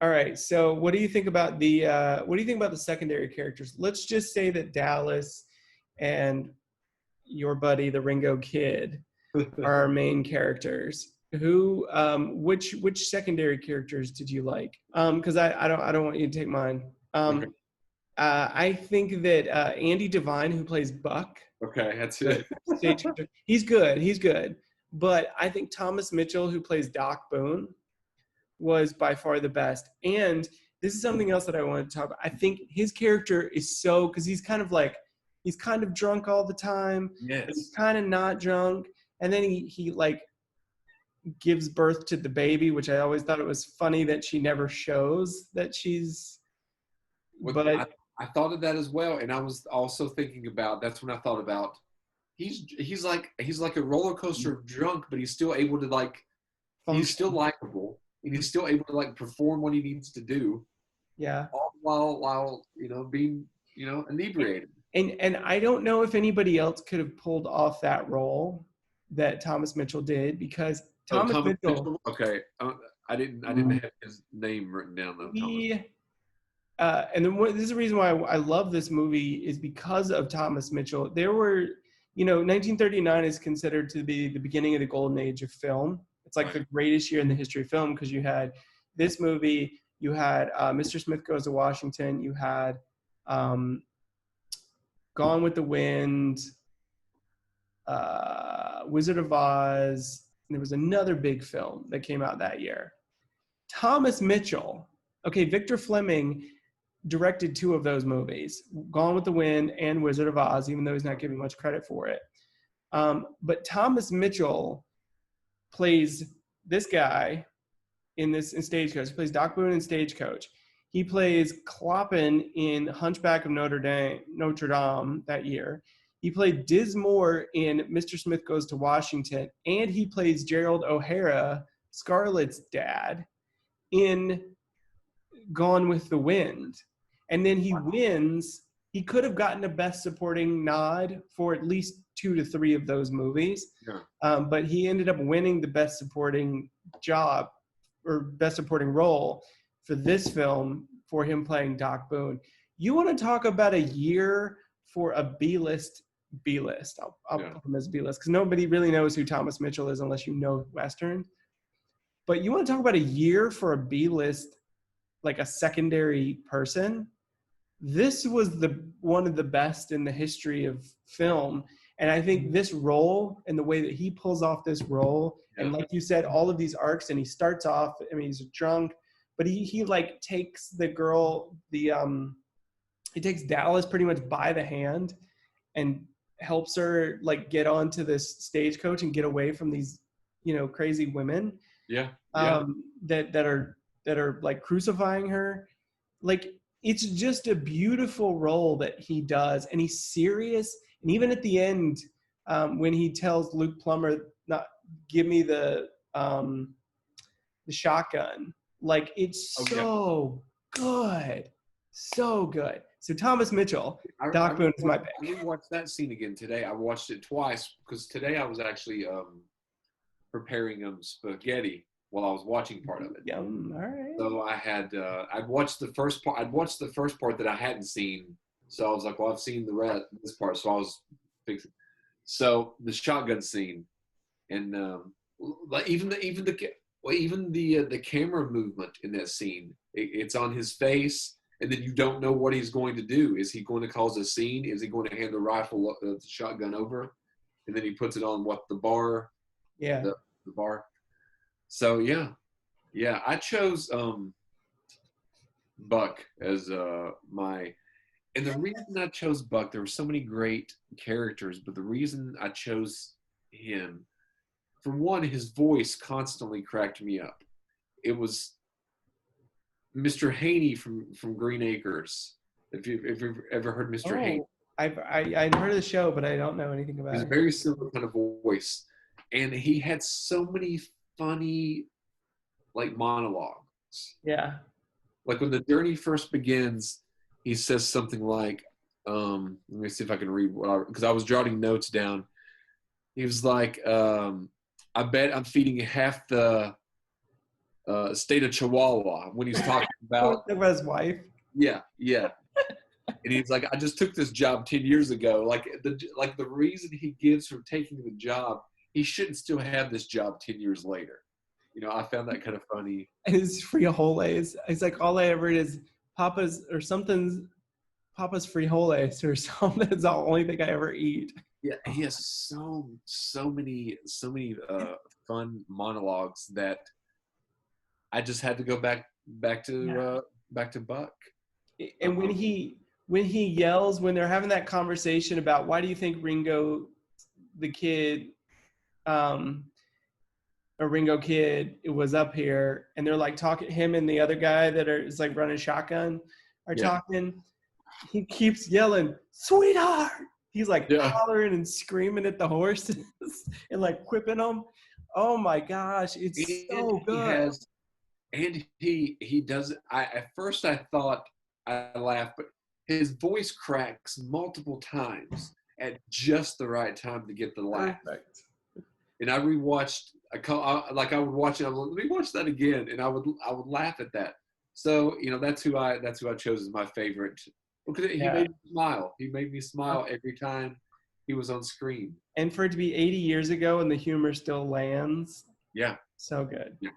All right. So what do you think about the secondary characters? Let's just say that Dallas and your buddy, the Ringo Kid, are our main characters. Which secondary characters did you like? Because I don't want you to take mine. Okay. I think that Andy Devine, who plays Buck, Okay, that's the it. stage, he's good. He's good. But I think Thomas Mitchell, who plays Doc Boone, was by far the best. And this is something else that I wanted to talk about. I think his character is so, because he's kind of drunk all the time, but he's Yes. kind of not drunk. And then he like gives birth to the baby, which I always thought it was funny that she never shows that she's, What but I thought of that as well, and I was also thinking about that's when I thought about he's like a roller coaster of drunk, but he's still able to like he's still function. likable and he's still able to like perform what he needs to do, Yeah. all while being inebriated. And I don't know if anybody else could have pulled off that role that Thomas Mitchell did, because Oh, Thomas Thomas Mitchell, Mitchell. Okay, I didn't have his name written down though. Thomas. he and then this is the reason why I love this movie, is because of Thomas Mitchell. There were, 1939 is considered to be the beginning of the golden age of film. It's like Right. the greatest year in the history of film, because you had this movie, you had Mr. Smith Goes to Washington, you had um, Gone with the Wind, Wizard of Oz. And there was another big film that came out that year. Thomas Mitchell, okay, Victor Fleming directed two of those movies, Gone with the Wind and Wizard of Oz, even though he's not giving much credit for it. But Thomas Mitchell plays this guy in Stagecoach. He plays Doc Boone in Stagecoach. He plays Clopin in Hunchback of Notre Dame that year. He played Dismore in Mr. Smith Goes to Washington, and he plays Gerald O'Hara, Scarlett's dad, in Gone with the Wind. And then he wins. He could have gotten a Best Supporting nod for at least 2 to 3 of those movies, but he ended up winning the Best Supporting job or Best Supporting role for this film for him playing Doc Boone. You want to talk about a year for a B-list? I'll put him as B-list, because nobody really knows who Thomas Mitchell is unless you know Western. But you want to talk about a year for a B-list, like a secondary person? This was one of the best in the history of film. And I think this role and the way that he pulls off this role, and like you said, all of these arcs, and he starts off, I mean, he's drunk, but he like takes the girl, he takes Dallas pretty much by the hand and helps her like get onto this stagecoach and get away from these, crazy women. Yeah. That are like crucifying her. Like, it's just a beautiful role that he does, and he's serious. And even at the end, when he tells Luke Plummer, "Not give me the shotgun," like, it's so good, so good. So Thomas Mitchell, Doc Boone is my pick. I rewatched that scene again today. I watched it twice because today I was actually preparing spaghetti while I was watching part of it. Yum. All right. So I'd watched the first part. I'd watched the first part that I hadn't seen. So I was like, well, I've seen the rest this part. So I was fixing. So the shotgun scene, and like even the camera movement in that scene, it's on his face, and then you don't know what he's going to do. Is he going to cause a scene? Is he going to hand the shotgun over, and then he puts it on the bar? Yeah. The bar. So yeah, I chose Buck as my, and the reason I chose Buck, there were so many great characters, but the reason I chose him, for one, his voice constantly cracked me up. It was Mr. Haney from Green Acres. If you've ever heard Mr. Haney, I've heard of the show, but I don't know anything about it. He's a very similar kind of voice, and he had so many funny, like, monologues. Yeah. Like when the journey first begins, he says something like, let me see if I can read because I was jotting notes down. He was like, I bet I'm feeding half the State of Chihuahua when he's talking about his wife. yeah. And he's like, I just took this job 10 years ago. Like the reason he gives for taking the job, he shouldn't still have this job 10 years later. I found that kind of funny. His frijoles. He's like, all I ever eat is Papa's or something's Papa's frijoles or something. That's the only thing I ever eat. Yeah, he has so many fun monologues that I just had to go back to Buck. And when he yells, when they're having that conversation about why do you think Ringo, the kid, Ringo Kid, it was up here, and they're like talking, him and the other guy that is like running shotgun are talking. He keeps yelling, "Sweetheart!" He's like hollering and screaming at the horses and like whipping them. Oh my gosh, it's so good. He does it. At first I thought I laughed, but his voice cracks multiple times at just the right time to get the laugh. Perfect. And I rewatched. I would watch it. I would, let me watch that again, and I would laugh at that. So that's who I chose as my favorite because he made me smile. He made me smile every time he was on screen. And for it to be 80 years ago and the humor still lands. Yeah. So good. Yeah.